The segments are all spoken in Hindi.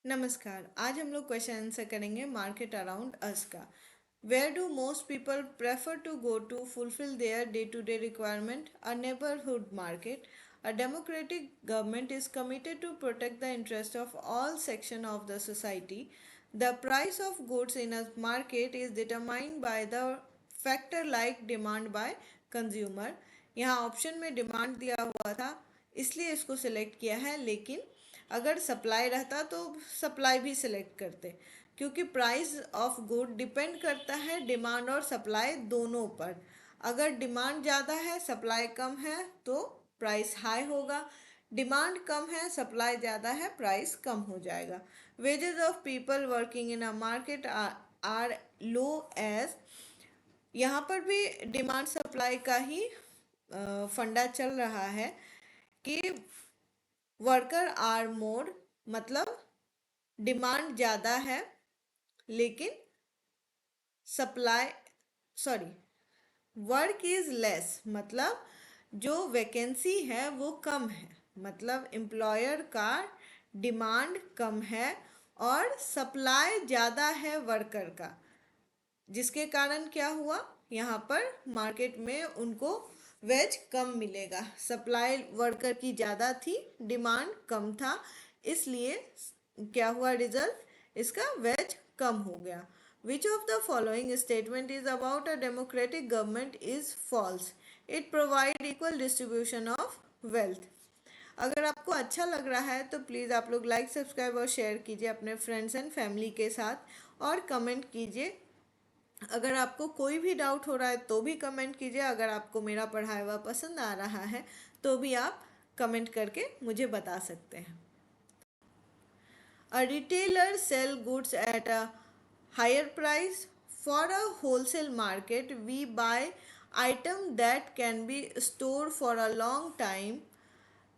नमस्कार। आज हम लोग क्वेश्चन आंसर करेंगे मार्केट अराउंड अस का। Where do most people prefer to go to fulfil their day to day requirement? A neighbourhood market. A democratic government is committed to protect the interest of all sections of the society. The price of goods in a market is determined by the factor like demand by consumer. यहाँ ऑप्शन में डिमांड दिया हुआ था इसलिए इसको सिलेक्ट किया है, लेकिन अगर सप्लाई रहता तो सप्लाई भी सिलेक्ट करते, क्योंकि प्राइस ऑफ गुड डिपेंड करता है डिमांड और सप्लाई दोनों पर। अगर डिमांड ज़्यादा है सप्लाई कम है तो प्राइस हाई होगा, डिमांड कम है सप्लाई ज़्यादा है प्राइस कम हो जाएगा। Wages of people working in a market are low as. यहाँ पर भी डिमांड सप्लाई का ही फंडा चल रहा है कि वर्कर आर मोर, मतलब डिमांड ज़्यादा है लेकिन supply, sorry, work is less, मतलब जो वैकेंसी है वो कम है, मतलब एम्प्लॉयर का डिमांड कम है और सप्लाई ज़्यादा है वर्कर का, जिसके कारण क्या हुआ, यहाँ पर मार्केट में उनको वेज कम मिलेगा। सप्लाई वर्कर की ज़्यादा थी, डिमांड कम था, इसलिए क्या हुआ रिजल्ट, इसका वेज कम हो गया। Which of the following statement is about a democratic government is false? It provide equal distribution of wealth. अगर आपको अच्छा लग रहा है तो प्लीज़ आप लोग लाइक सब्सक्राइब और शेयर कीजिए अपने फ्रेंड्स एंड फैमिली के साथ और कमेंट कीजिए। अगर आपको कोई भी डाउट हो रहा है तो भी कमेंट कीजिए। अगर आपको मेरा पढ़ाया हुआ पसंद आ रहा है तो भी आप कमेंट करके मुझे बता सकते हैं। A retailer sell goods at a higher price. For a wholesale market, we buy item that can be stored for a long time.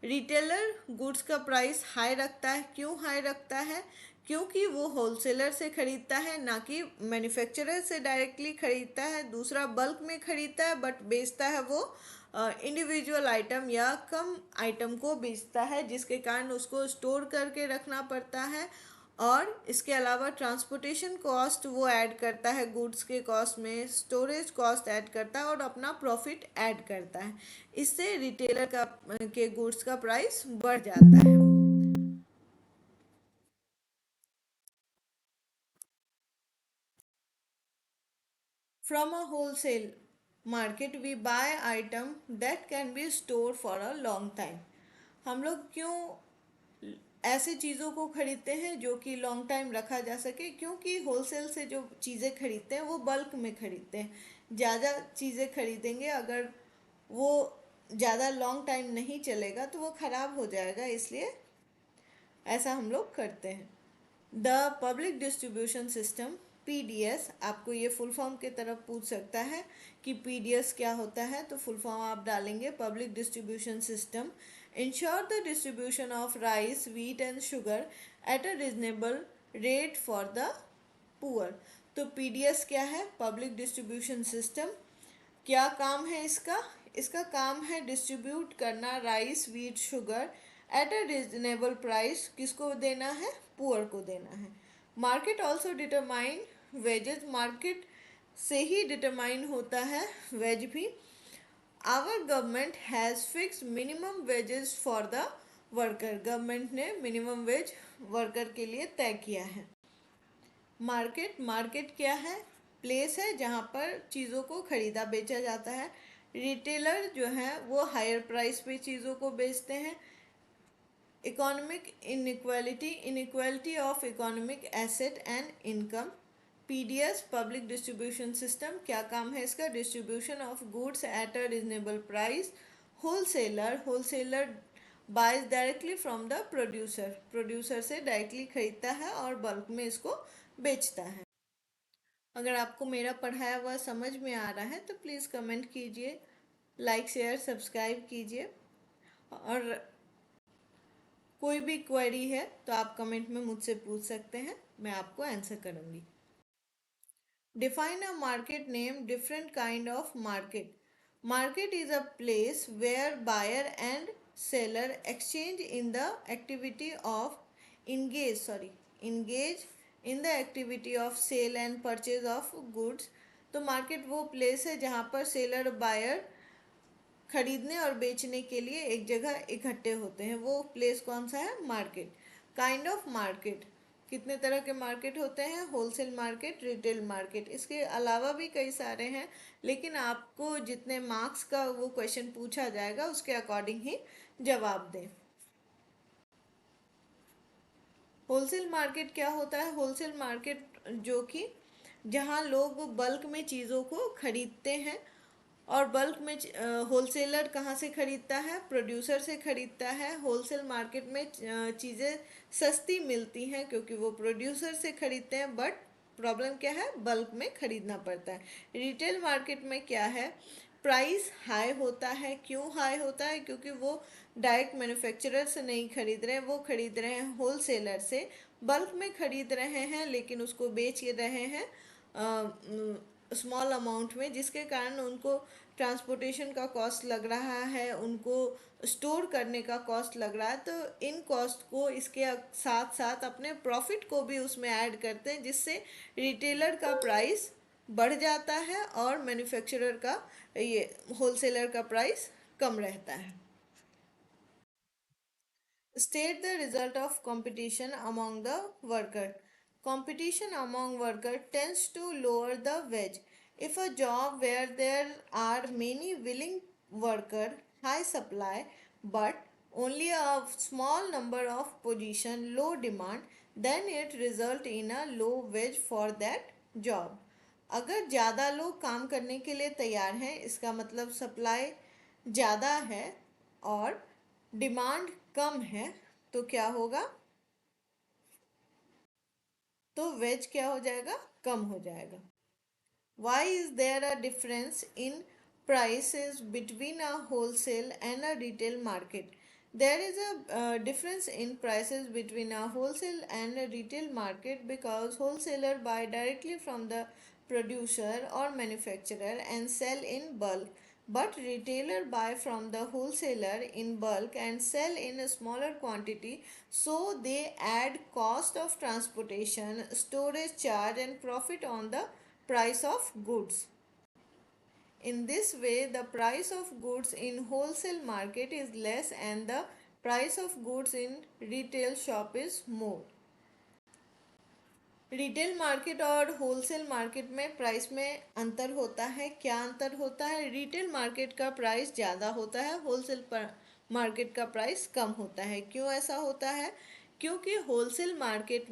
Retailer goods का प्राइस हाई रखता है। क्यों हाई रखता है? क्योंकि वो होलसेलर से ख़रीदता है, ना कि मैन्युफैक्चरर से डायरेक्टली ख़रीदता है। दूसरा बल्क में ख़रीदता है बट बेचता है वो इंडिविजुअल आइटम या कम आइटम को बेचता है, जिसके कारण उसको स्टोर करके रखना पड़ता है। और इसके अलावा ट्रांसपोर्टेशन कॉस्ट वो ऐड करता है, गुड्स के कॉस्ट में स्टोरेज कॉस्ट ऐड करता है और अपना प्रॉफिट ऐड करता है। इससे रिटेलर का के गुड्स का प्राइस बढ़ जाता है। From a wholesale market we buy item that can be store for a long time. हम लोग क्यों ऐसे चीज़ों को खरीदते हैं जो कि लॉन्ग टाइम रखा जा सके? क्योंकि होलसेल से जो चीज़ें खरीदते हैं वो बल्क में खरीदते हैं। ज़्यादा चीज़ें खरीदेंगे, अगर वो ज़्यादा लॉन्ग टाइम नहीं चलेगा तो वो ख़राब हो जाएगा, इसलिए ऐसा हम लोग करते हैं। The public distribution system, PDS, आपको ये फुल फॉर्म की तरफ पूछ सकता है कि पीडीएस क्या होता है, तो फुल फॉर्म आप डालेंगे public distribution system. Ensure the distribution of rice, wheat and sugar at a reasonable rate for the poor. तो पीडीएस क्या है? Public distribution system. क्या काम है इसका? इसका काम है डिस्ट्रीब्यूट करना rice, wheat, sugar at a reasonable price. किसको देना है? पुअर को देना है। Market also determine wages, market से ही डिटरमाइन होता है वेज भी। Our government has fix minimum wages for the worker, government ने मिनिमम वेज वर्कर के लिए तय किया है। मार्केट, मार्केट क्या है? प्लेस है जहाँ पर चीज़ों को ख़रीदा बेचा जाता है। रिटेलर जो है वो हायर प्राइस पे चीज़ों को बेचते हैं। Economic inequality, inequality of economic asset and income. PDS, public distribution system, क्या काम है इसका? Distribution of goods at a reasonable price. Wholesaler, wholesaler buys directly from the producer, producer से डायरेक्टली खरीदता है और बल्क में इसको बेचता है। अगर आपको मेरा पढ़ाया हुआ समझ में आ रहा है तो प्लीज़ कमेंट कीजिए, लाइक शेयर सब्सक्राइब कीजिए, और कोई भी क्वेरी है तो आप कमेंट में मुझसे पूछ सकते हैं, मैं आपको आंसर करूँगी। Define a market name, different kind of market. Market is a place where buyer and seller exchange in the activity of engage, engage in the activity of sale and purchase of goods. तो मार्केट वो प्लेस है जहाँ पर सेलर और बायर खरीदने और बेचने के लिए एक जगह इकट्ठे होते हैं, वो प्लेस कौन सा है? मार्केट। काइंड ऑफ मार्केट, कितने तरह के मार्केट होते हैं? होलसेल मार्केट, रिटेल मार्केट, इसके अलावा भी कई सारे हैं, लेकिन आपको जितने मार्क्स का वो क्वेश्चन पूछा जाएगा उसके अकॉर्डिंग ही जवाब दें। होलसेल मार्केट क्या होता है? होलसेल मार्केट जो कि जहाँ लोग बल्क में चीज़ों को खरीदते हैं, और बल्क में होलसेलर कहाँ से खरीदता है? प्रोड्यूसर से खरीदता है। होलसेल मार्केट में चीज़ें सस्ती मिलती हैं क्योंकि वो प्रोड्यूसर से खरीदते हैं, बट प्रॉब्लम क्या है? बल्क में खरीदना पड़ता है। रिटेल मार्केट में क्या है? प्राइस हाई होता है। क्यों हाई होता है? क्योंकि वो डायरेक्ट मैन्युफैक्चरर से नहीं खरीद रहे हैं, वो खरीद रहे हैं होलसेलर से। बल्क में खरीद रहे हैं लेकिन उसको बेच रहे हैं स्मॉल अमाउंट में, जिसके कारण उनको ट्रांसपोर्टेशन का कॉस्ट लग रहा है, उनको स्टोर करने का कॉस्ट लग रहा है। तो इन कॉस्ट को इसके साथ साथ अपने प्रॉफिट को भी उसमें ऐड करते हैं, जिससे रिटेलर का प्राइस बढ़ जाता है और मैन्युफैक्चरर का, ये होलसेलर का प्राइस कम रहता है। State the result of competition among the worker. Competition among worker tends to lower the wage. If a job where there are many willing worker, high supply, but only a small number of position, low demand, then it result in a low wage for that job. अगर ज़्यादा लोग काम करने के लिए तैयार हैं, इसका मतलब सप्लाई ज़्यादा है और डिमांड कम है, तो क्या होगा? तो वेज क्या हो जाएगा? कम हो जाएगा। Why is there a difference in prices between a wholesale and a retail market? There is a difference in prices between a wholesale and a retail market because wholesaler buy directly from the producer or manufacturer and sell in bulk, but retailer buy from the wholesaler in bulk and sell in a smaller quantity, so they add cost of transportation, storage charge and profit on the price of goods. In this way, the price of goods in wholesale market is less and the price of goods in retail shop is more. Retail market और होलसेल मार्केट में प्राइस में अंतर होता है। क्या अंतर होता है? रिटेल मार्केट का प्राइस ज़्यादा होता है, होलसेल मार्केट का प्राइस कम होता है। क्यों ऐसा होता है? क्योंकि होलसेल मार्केट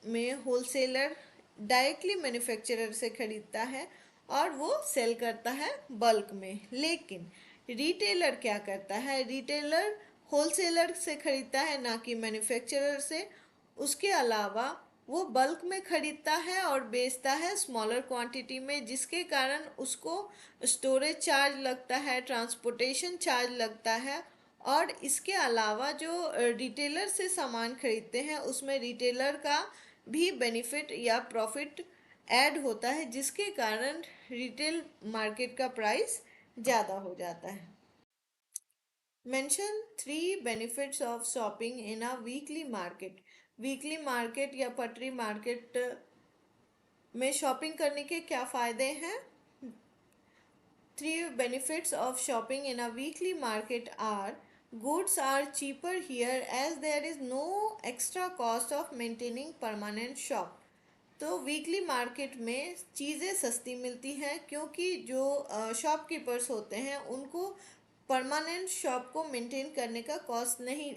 में होलसेलर डायरेक्टली मैन्युफैक्चरर से खरीदता है और वो सेल करता है बल्क में। लेकिन रिटेलर क्या करता है? रिटेलर होलसेलर से खरीदता है, ना कि मैन्युफैक्चरर से। उसके अलावा वो बल्क में खरीदता है और बेचता है स्मॉलर क्वांटिटी में, जिसके कारण उसको स्टोरेज चार्ज लगता है, ट्रांसपोर्टेशन चार्ज लगता है, और इसके अलावा जो रिटेलर से सामान खरीदते हैं उसमें रिटेलर का भी बेनिफिट या प्रॉफिट ऐड होता है, जिसके कारण रिटेल मार्केट का प्राइस ज़्यादा हो जाता है। Mention 3 benefits of shopping in a weekly market. Weekly market या पटरी मार्केट में शॉपिंग करने के क्या फ़ायदे हैं? 3 benefits of shopping in a weekly market are: goods are cheaper here as there is no extra cost of maintaining permanent shop. तो वीकली मार्केट में चीज़ें सस्ती मिलती हैं क्योंकि जो शॉपकीपर्स होते हैं उनको परमानेंट शॉप को मेंटेन करने का कॉस्ट नहीं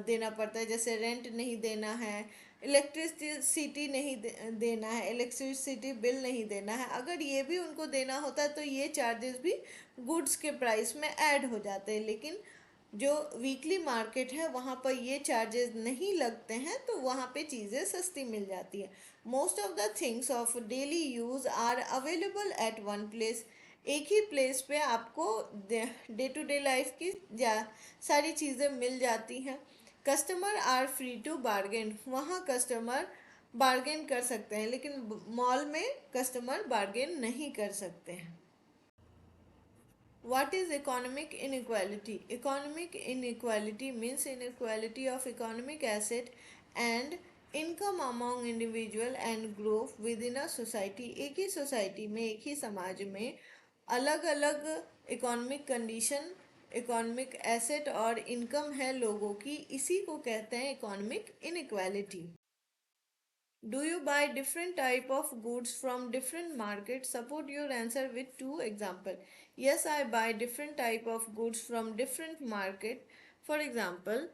देना पड़ता है। जैसे रेंट नहीं देना है, इलेक्ट्रिसिटी नहीं देना है, इलेक्ट्रिसिटी बिल नहीं देना है। अगर ये भी उनको देना होता है तो ये चार्जेस भी गुड्स के प्राइस में ऐड हो जाते हैं। लेकिन जो वीकली मार्केट है वहाँ पर ये चार्जेस नहीं लगते हैं, तो वहाँ पे चीज़ें सस्ती मिल जाती है। Most of the things of daily use are available at one place. एक ही प्लेस पे आपको डे टू डे लाइफ की सारी चीज़ें मिल जाती हैं। Customer are free to bargain. वहाँ कस्टमर बार्गेन कर सकते हैं, लेकिन मॉल में कस्टमर बार्गेन नहीं कर सकते हैं। What is economic inequality? Economic inequality means inequality of economic asset and income among individual and group within a society. एक ही सोसाइटी में, एक ही समाज में अलग अलग इकोनॉमिक कंडीशन, इकोनॉमिक एसेट और इनकम है लोगों की, इसी को कहते हैं economic inequality. Do you buy different type of goods from different markets? Support your answer with two example. Yes, I buy different type of goods from different market. For example,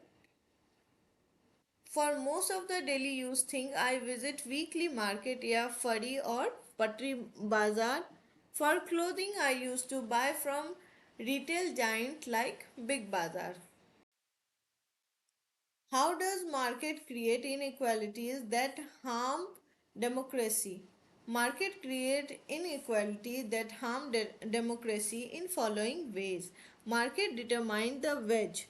for most of the daily use thing, I visit weekly market या फड़ी और पटरी बाजार. For clothing, I used to buy from retail giant like Big Bazaar. How does market create inequalities that harm democracy? Market create inequalities that harm democracy in following ways. Market determine the wage.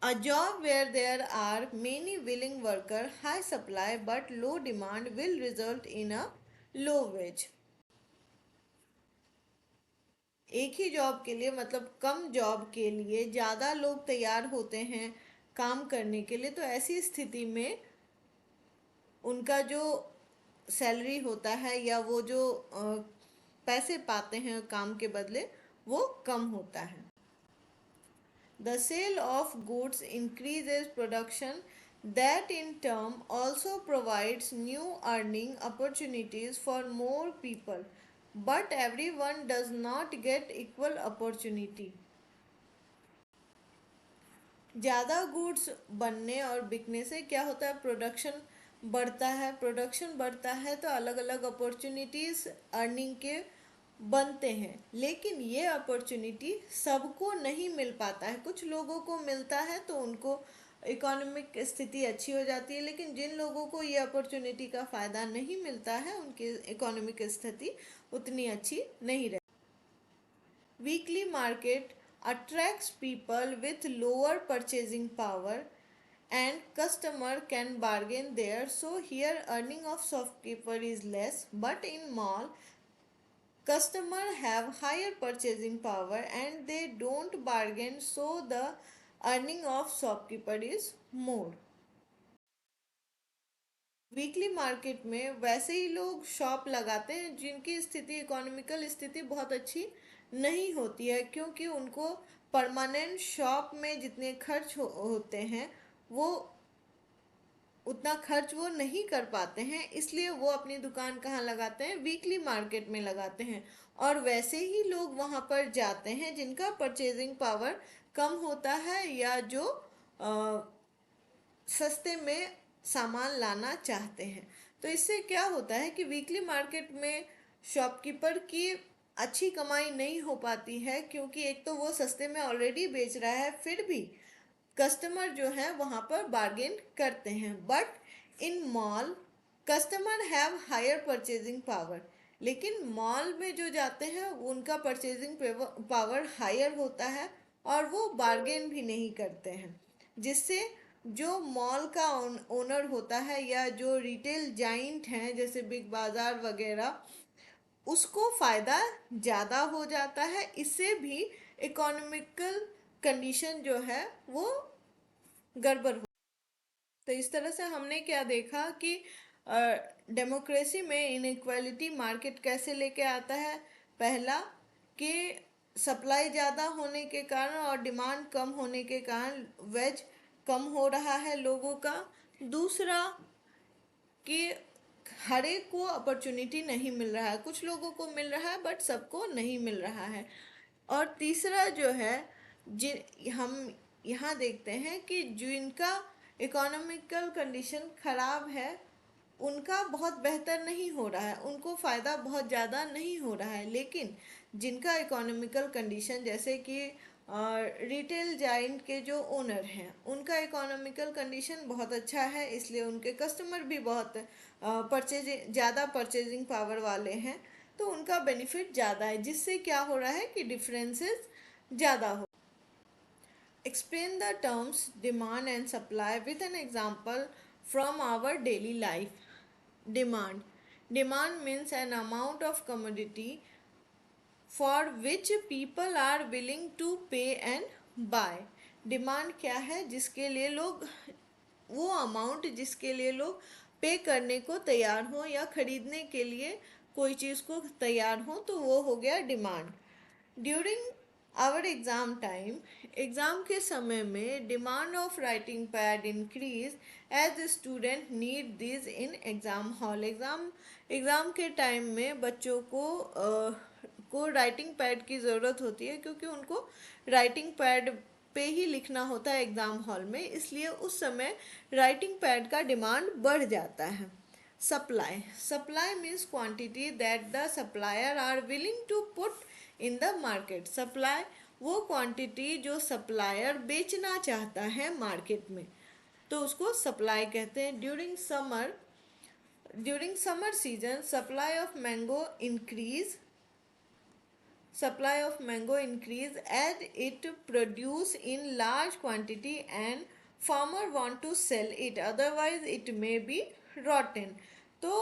A job where there are many willing workers, high supply but low demand will result in a low wage. एक ही जॉब के लिए, मतलब कम जॉब के लिए ज़्यादा लोग तैयार होते हैं काम करने के लिए, तो ऐसी स्थिति में उनका जो सैलरी होता है या वो जो पैसे पाते हैं काम के बदले, वो कम होता है. The sale of goods increases production, that in turn also provides new earning opportunities for more people. But everyone does not get equal opportunity. ज़्यादा गुड्स बनने और बिकने से क्या होता है, प्रोडक्शन बढ़ता है. प्रोडक्शन बढ़ता है तो अलग अलग अपॉर्चुनिटीज़ अर्निंग के बनते हैं, लेकिन ये अपॉर्चुनिटी सबको नहीं मिल पाता है. कुछ लोगों को मिलता है तो उनको इकोनॉमिक स्थिति अच्छी हो जाती है, लेकिन जिन लोगों को ये अपॉर्चुनिटी का फ़ायदा नहीं मिलता है उनकी इकोनॉमिक स्थिति उतनी अच्छी नहीं रहती. Weekly market attracts people with lower purchasing power and customer can bargain there, so here earning of shopkeeper is less, but in mall customer have higher purchasing power and they don't bargain, so the earning of shopkeeper is more. Weekly market में वैसे ही लोग शॉप लगाते हैं जिनकी स्थिति, इकोनॉमिकल स्थिति बहुत अच्छी नहीं होती है, क्योंकि उनको परमानेंट शॉप में जितने खर्च होते हैं वो उतना खर्च वो नहीं कर पाते हैं, इसलिए वो अपनी दुकान कहाँ लगाते हैं, वीकली मार्केट में लगाते हैं. और वैसे ही लोग वहाँ पर जाते हैं जिनका परचेजिंग पावर कम होता है या जो सस्ते में सामान लाना चाहते हैं. तो इससे क्या होता है कि वीकली मार्केट में शॉपकीपर की अच्छी कमाई नहीं हो पाती है, क्योंकि एक तो वो सस्ते में ऑलरेडी बेच रहा है, फिर भी कस्टमर जो है वहाँ पर बार्गेन करते हैं. But in mall customer have higher purchasing power, लेकिन मॉल में जो जाते हैं उनका परचेजिंग पावर हायर होता है और वो बार्गेन भी नहीं करते हैं, जिससे जो मॉल का ओनर होता है या जो रिटेल जाइंट हैं जैसे बिग बाज़ार वगैरह, उसको फ़ायदा ज़्यादा हो जाता है. इससे भी इकोनॉमिकल कंडीशन जो है वो गड़बड़ हो. तो इस तरह से हमने क्या देखा कि डेमोक्रेसी में इनइक्वालिटी मार्केट कैसे लेके आता है. पहला कि सप्लाई ज़्यादा होने के कारण और डिमांड कम होने के कारण वेज कम हो रहा है लोगों का. दूसरा कि हर एक को अपॉर्चुनिटी नहीं मिल रहा है, कुछ लोगों को मिल रहा है बट सबको नहीं मिल रहा है. और तीसरा जो है, जिन हम यहाँ देखते हैं कि जिनका इकोनॉमिकल कंडीशन ख़राब है उनका बहुत बेहतर नहीं हो रहा है, उनको फ़ायदा बहुत ज़्यादा नहीं हो रहा है. लेकिन जिनका इकोनॉमिकल कंडीशन, जैसे कि रिटेल जाइंट के जो ओनर हैं उनका इकोनॉमिकल कंडीशन बहुत अच्छा है, इसलिए उनके कस्टमर भी बहुत ज़्यादा परचेजिंग पावर वाले हैं, तो उनका बेनिफिट ज़्यादा है, जिससे क्या हो रहा है कि डिफरेंसेस ज़्यादा हो. Explain the terms demand and supply with an example from our daily life. Demand. Demand means an amount of commodity for which people are willing to pay and buy. Demand क्या है जिसके लिए लोग, वो अमाउंट जिसके लिए लोग पे करने को तैयार हो या खरीदने के लिए कोई चीज़ को तैयार हो, तो वो हो गया demand. During our exam time, exam के समय में demand of writing pad increase as student need this in exam hall. Exam के टाइम में बच्चों को राइटिंग पैड की ज़रूरत होती है, क्योंकि उनको राइटिंग पैड पे ही लिखना होता है एग्ज़ाम हॉल में, इसलिए उस समय राइटिंग पैड का डिमांड बढ़ जाता है। Supply means quantity that the supplier are willing to put in the market. Supply वो क्वांटिटी जो सप्लायर बेचना चाहता है मार्केट में, तो उसको सप्लाई कहते हैं। During summer season supply of mango increase as it produce in large quantity and farmer want to sell it, otherwise it may be rotten। तो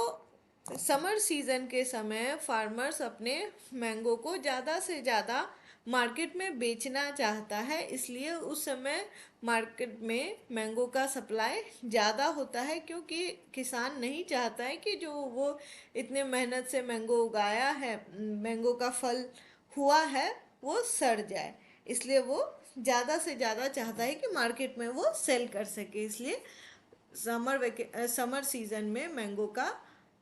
समर सीज़न के समय फार्मर्स अपने मैंगो को ज़्यादा से ज़्यादा मार्केट में बेचना चाहता है, इसलिए उस समय मार्केट में मैंगो का सप्लाई ज़्यादा होता है, क्योंकि किसान नहीं चाहता है कि जो वो इतने मेहनत से मैंगो उगाया है, मैंगो का फल हुआ है, वो सड़ जाए, इसलिए वो ज़्यादा से ज़्यादा चाहता है कि मार्केट में वो सेल कर सके, इसलिए समर सीज़न में मैंगो का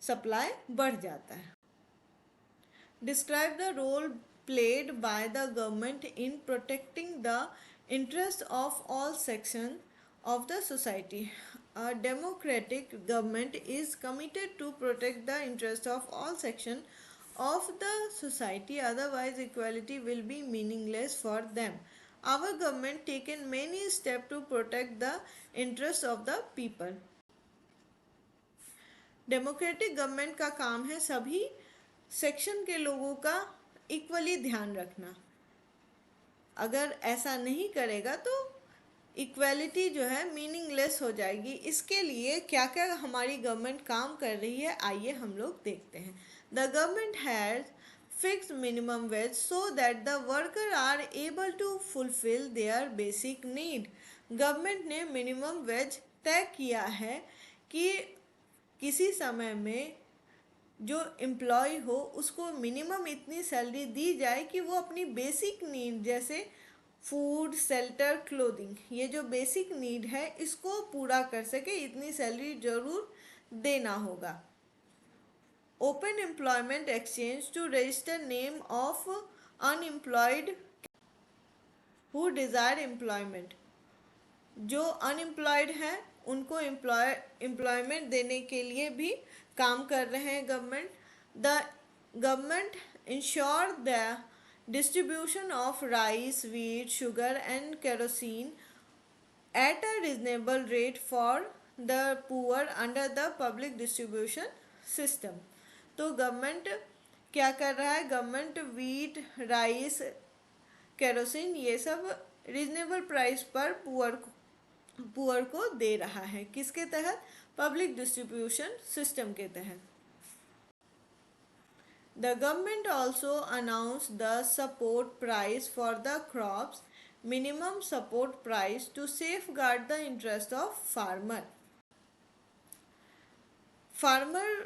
सप्लाई बढ़ जाता है। Describe the role played by the government in protecting the interests of all sections of the society। A democratic government is committed to protect the interests of all sections of the society, otherwise equality will be meaningless for them। Our government taken many steps to protect the interests of the people। Democratic government का काम है सभी सेक्शन के लोगों का इक्वली ध्यान रखना। अगर ऐसा नहीं करेगा तो इक्वलिटी जो है मीनिंगलेस हो जाएगी। इसके लिए क्या क्या हमारी गवर्नमेंट काम कर रही है, आइए हम लोग देखते हैं। The government has fix minimum wage so that the worker are able to fulfil their basic need. Government ने मिनिमम वेज तय किया है कि किसी समय में जो एम्प्लॉय हो उसको मिनिमम इतनी सैलरी दी जाए कि वो अपनी बेसिक नीड जैसे फूड, शेल्टर, क्लोथिंग, ये जो बेसिक नीड है इसको पूरा कर सके, इतनी सैलरी जरूर देना होगा। Open employment exchange to register name of unemployed who desire employment. जो अनएम्प्लॉयड हैं उनको एम्प्लॉयमेंट देने के लिए भी काम कर रहे हैं government. The government ensure the distribution of rice, wheat, sugar and kerosene eight a reasonable rate for the poor under the public distribution system. तो गवर्नमेंट क्या कर रहा है, गवर्नमेंट व्हीट, राइस, केरोसिन ये सब रिजनेबल प्राइस पर पुअर को दे रहा है। किसके तहत, पब्लिक डिस्ट्रीब्यूशन सिस्टम के तहत। The government also announce the support price for the crops, minimum support price to safeguard the interest of farmer. Farmer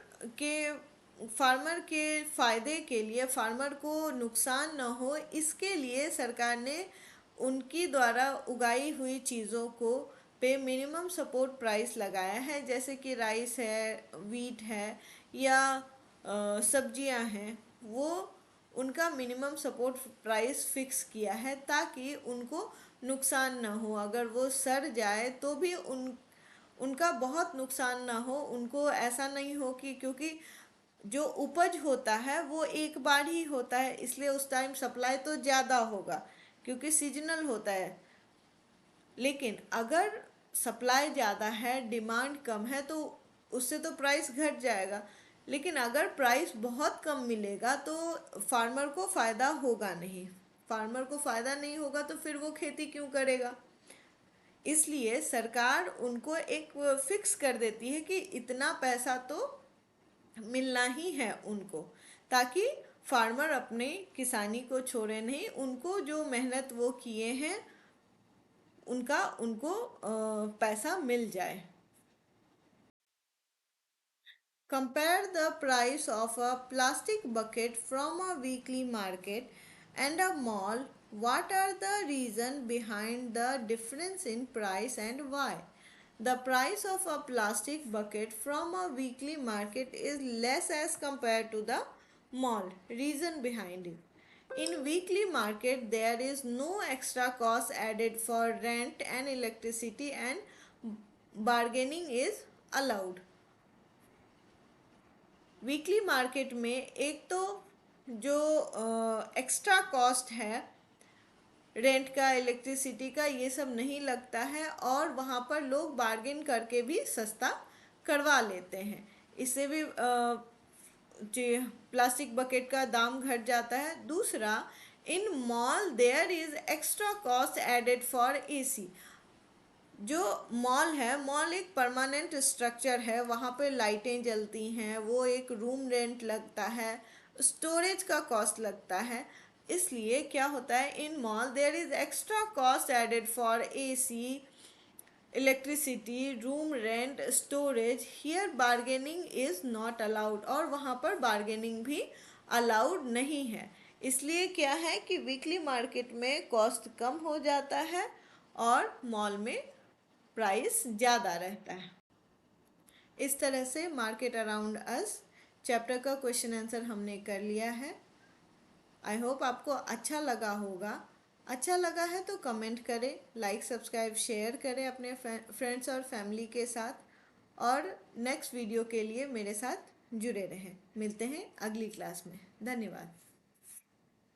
के फ़ायदे के लिए, फार्मर को नुकसान न हो इसके लिए सरकार ने उनकी द्वारा उगाई हुई चीज़ों को पे मिनिमम सपोर्ट प्राइस लगाया है, जैसे कि राइस है, वीट है या सब्जियां हैं, वो उनका मिनिमम सपोर्ट प्राइस फिक्स किया है ताकि उनको नुकसान ना हो। अगर वो सड़ जाए तो भी उनका बहुत नुकसान ना हो, उनको ऐसा नहीं हो कि, क्योंकि जो उपज होता है वो एक बार ही होता है, इसलिए उस टाइम सप्लाई तो ज़्यादा होगा क्योंकि सीजनल होता है। लेकिन अगर सप्लाई ज़्यादा है, डिमांड कम है, तो उससे तो प्राइस घट जाएगा। लेकिन अगर प्राइस बहुत कम मिलेगा तो फार्मर को फ़ायदा होगा नहीं। फार्मर को फ़ायदा नहीं होगा तो फिर वो खेती क्यों करेगा। इसलिए सरकार उनको एक फिक्स कर देती है कि इतना पैसा तो मिलना ही है उनको, ताकि फार्मर अपने किसानी को छोड़े नहीं, उनको जो मेहनत वो किए हैं उनको पैसा मिल जाए। Compare the price of a plastic bucket from a weekly market and a mall. What are the reasons behind the difference in price and why? The price of a plastic bucket from a weekly market is less as compared to the mall. Reason behind it. In weekly market there is no extra cost added for rent and electricity, and bargaining is allowed. Weekly market में एक तो जो एक्स्ट्रा कॉस्ट है रेंट का, इलेक्ट्रिसिटी का, ये सब नहीं लगता है और वहाँ पर लोग बार्गेन करके भी सस्ता करवा लेते हैं। इससे भी जी प्लास्टिक बकेट का दाम घट जाता है। दूसरा, in mall there is extra cost added for AC. जो मॉल है, मॉल एक परमानेंट स्ट्रक्चर है, वहाँ पे लाइटें जलती हैं, वो एक रूम रेंट लगता है, स्टोरेज का कॉस्ट लगता है। इसलिए क्या होता है, in mall there is extra cost added for AC, electricity, room rent, storage. Here bargaining is not allowed, और वहाँ पर बार्गेनिंग भी अलाउड नहीं है। इसलिए क्या है कि वीकली मार्केट में कॉस्ट कम हो जाता है और मॉल में प्राइस ज़्यादा रहता है। इस तरह से मार्केट अराउंड अस चैप्टर का क्वेश्चन आंसर हमने कर लिया है। आई होप आपको अच्छा लगा होगा। अच्छा लगा है तो कमेंट करें, लाइक सब्सक्राइब शेयर करें अपने फ्रेंड्स और फैमिली के साथ, और नेक्स्ट वीडियो के लिए मेरे साथ जुड़े रहें। मिलते हैं अगली क्लास में। धन्यवाद।